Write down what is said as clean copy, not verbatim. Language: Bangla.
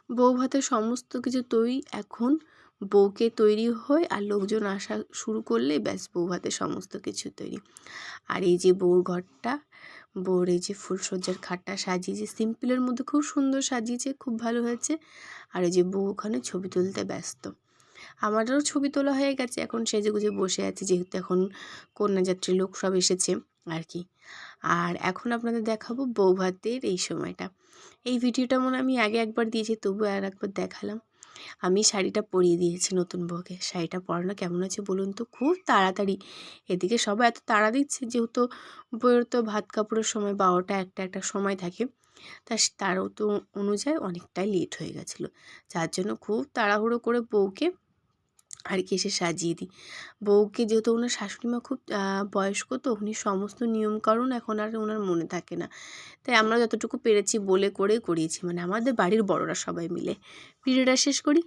বউ ভাতের সমস্ত কিছু তৈরি, এখন বউকে তৈরি হয়ে আর লোকজন আসা শুরু করলে ব্যাস বউ ভাতের সমস্ত কিছু তৈরি। আর এই যে বউর ঘরটা, বউর এই যে ফুলসজ্জার খাটটা সাজিয়েছে, সিম্পলের মধ্যে খুব সুন্দর সাজিয়েছে, খুব ভালো হয়েছে। আর এই যে বউ ওখানে ছবি তুলতে ব্যস্ত। আমারও ছবি তোলা হয়ে গেছে, এখন সেজেগুজে বসে আছি, যেহেতু এখন কন্যাযাত্রী লোক সব এসেছে আর কি। আর এখন আপনাদের দেখাবো বউ ভাতের এই সময়টা। এই ভিডিওটা মনে আমি আগে একবার দিয়েছি, তবুও আর একবার দেখালাম। আমি শাড়িটা পরিয়ে দিয়েছি নতুন বউকে। শাড়িটা পরানো কেমন আছে বলুন তো? খুব তাড়াতাড়ি, এদিকে সবাই এত তাড়া দিচ্ছে, যেহেতু বউয়ের তো ভাত কাপড়ের সময় 12টা একটা সময় থাকে, তারও তো অনুযায়ী অনেকটাই লেট হয়ে গেছিলো, যার জন্য খুব তাড়াহুড়ো করে বউকে আর কি এসে সাজিয়ে দিই। বউকে, যেহেতু ওনার শাশুড়ি মা খুব বয়স্ক, তো উনি সমস্ত নিয়মকানুন এখন আর ওনার মনে থাকে না, তাই আমরা যতটুকু পেরেছি বলে করেই করিয়েছি, মানে আমাদের বাড়ির বড়রা সবাই মিলে। ভিডিওটা শেষ করি।